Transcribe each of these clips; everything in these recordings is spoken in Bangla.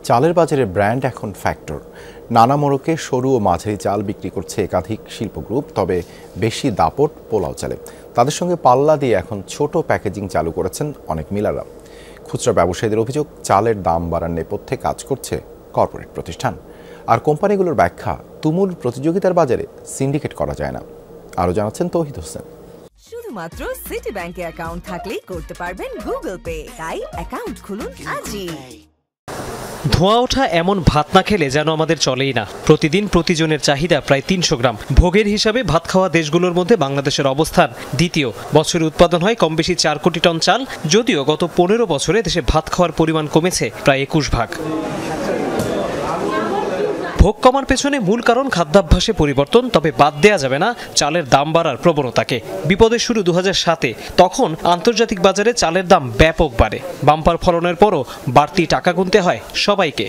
চালের বাজারে ব্র্যান্ড এখন ফ্যাক্টর। নানা মোড়কে সরু ও মাঝারি চাল বিক্রি করছে একাধিক শিল্প গ্রুপ, তবে বেশি দাপট পোলাও চালে। তাদের সঙ্গে পাল্লা দিয়ে এখন ছোট প্যাকেজিং চালু করেছেন অনেক মিলাররা। খুচরা ব্যবসায়ীদের অভিযোগ, চালের দাম বাড়ার নেপথ্যে কাজ করছে কর্পোরেট প্রতিষ্ঠান। আর কোম্পানিগুলোর ব্যাখ্যা, তুমুল প্রতিযোগিতার বাজারে সিন্ডিকেট করা যায় না। আরও জানাচ্ছেন তৌহিদ হোসেন। শুধুমাত্র সিটি ব্যাংকে অ্যাকাউন্ট থাকলেই করতে পারবেন গুগল পে। তাই অ্যাকাউন্ট খুলুন আজই। ধোঁয়া ওঠা এমন ভাত না খেলে যেন আমাদের চলেই না। প্রতিদিন প্রতিজনের চাহিদা প্রায় ৩০০ গ্রাম। ভোগের হিসাবে ভাত খাওয়া দেশগুলোর মধ্যে বাংলাদেশের অবস্থান দ্বিতীয়। বছরে উৎপাদন হয় কম বেশি ৪ কোটি টন চাল, যদিও গত ১৫ বছরে দেশে ভাত খাওয়ার পরিমাণ কমেছে প্রায় ২১ ভাগ। ভোগ কমার পেছনে মূল কারণ খাদ্যাভ্যাসে পরিবর্তন, তবে বাদ দেয়া যাবে না চালের দাম বাড়ার প্রবণতাকে। বিপদের শুরু ২০০৭-এ। তখন আন্তর্জাতিক বাজারে চালের দাম ব্যাপক বাড়ে। বাম্পার ফলনের পরও বাড়তি টাকা গুনতে হয় সবাইকে।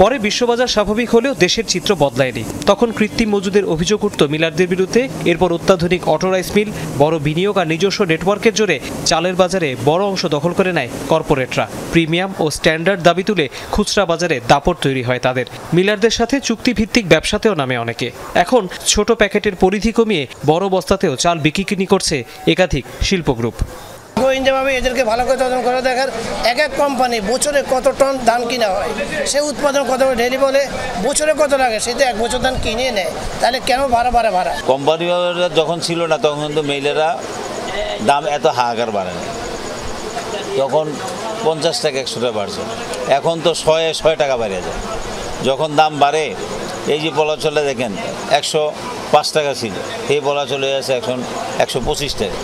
পরে বিশ্ববাজার স্বাভাবিক হলেও দেশের চিত্র বদলায়নি। তখন কৃত্রিম মজুদের অভিযোগ উঠত মিলারদের বিরুদ্ধে। এরপর অত্যাধুনিক অটো রাইস মিল, বড় বিনিয়োগ আর নিজস্ব নেটওয়ার্কের জোরে চালের বাজারে বড় অংশ দখল করে নেয় কর্পোরেটরা। প্রিমিয়াম ও স্ট্যান্ডার্ড দাবি তুলে খুচরা বাজারে দাপট তৈরি হয় তাদের। মিলারদের সাথে চুক্তিভিত্তিক ব্যবসাতেও নামে অনেকে। এখন ছোট প্যাকেটের পরিধি কমিয়ে বড় বস্তাতেও চাল বিক্রি করছে একাধিক শিল্প গ্রুপ। গোয়েন্দাভাবে এদেরকে ভালো করে তদন্ত করে দেখার, এক এক কোম্পানি বছরে কত টন ধান কিনা হয়, সে উৎপাদন কত ডেলি বলে, বছরে কত লাগে, সে তো ১ বছর ধান কিনে নেয়। তাহলে কেন ভাড়া কোম্পানি যখন ছিল না তখন কিন্তু মেইলেরা দাম এত হাহাকার বাড়ে না। তখন ৫০ টাকা ১০০ টাকা বাড়ছে, এখন তো ৬০ টাকা বাড়িয়ে যায়। যখন দাম বাড়ে, এই যে বলা চলে দেখেন ১০৫ টাকা ছিল, এই বলা চলে যাচ্ছে এখন ১২৫ টাকা।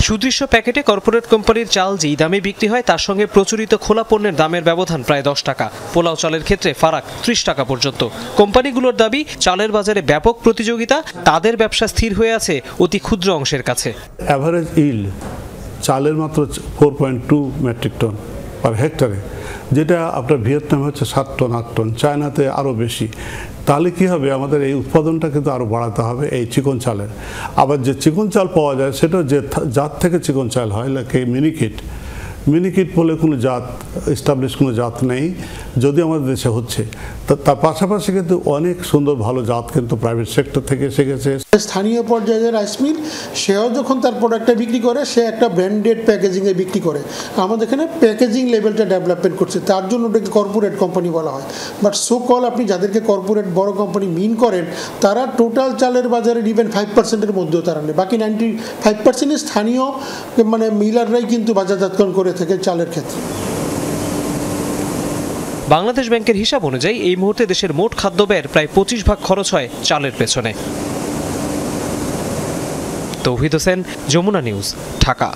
সুদৃশ্য প্যাকেটে কর্পোরেট কোম্পানির চাল যেই দামে বিক্রি হয়, তার সঙ্গে প্রচলিত খোলা পণ্যের দামের ব্যবধান প্রায় ১০ টাকা। পোলাও চালের ক্ষেত্রে ফারাক ৩০ টাকা পর্যন্ত। কোম্পানিগুলোর দাবি, চালের বাজারে ব্যাপক প্রতিযোগিতা, তাদের ব্যবসা স্থির হয়ে আছে অতি ক্ষুদ্র অংশের কাছে। অ্যাভারেজ ইল্ড চালের মাত্র 4.2 মেট্রিক টন পার হেক্টরে, যেটা আপনার ভিয়েতনামে হচ্ছে ৭ টন ৮ টন, চায়নাতে আরও বেশি। তাহলে কী হবে, আমাদের এই উৎপাদনটা কিন্তু আরও বাড়াতে হবে এই চিকন চালের। আবার যে চিকন চাল পাওয়া যায়, সেটা যে জাত থেকে চিকন চাল হয়, লাইক মিনিকিট বলে কোনো জাত, এস্টাবলিশ কোনো জাত নেই, যদিও আমাদের দেশে হচ্ছে। তার পাশাপাশি কিন্তু অনেক সুন্দর ভালো জাত কিন্তু প্রাইভেট সেক্টর থেকে এসে গেছে। স্থানীয় পর্যায়ে রাইস মিল, সেও যখন তার প্রোডাক্টটা বিক্রি করে, সে একটা ব্র্যান্ডেড প্যাকেজিংয়ে বিক্রি করে। আমাদের এখানে প্যাকেজিং লেভেলটা ডেভেলপমেন্ট করছে, তার জন্য ওটাকে কর্পোরেট কোম্পানি বলা হয়। বাট সো কল আপনি যাদেরকে কর্পোরেট বড় কোম্পানি মিন করেন, তারা টোটাল চালের বাজারে ইভেন 5%-এর মধ্যেও তারা নেই। বাকি 95% স্থানীয় মানে মিলাররাই কিন্তু বাজারজাতকরণ করে থাকে চালের ক্ষেত্রে। বাংলাদেশ ব্যাংকের হিসাব অনুযায়ী এই মুহূর্তে দেশের মোট খাদ্য ব্যয়ের প্রায় ২৫ ভাগ খরচ হয় চালের পেছনে। তৌহিদ হোসেন, যমুনা নিউজ, ঢাকা।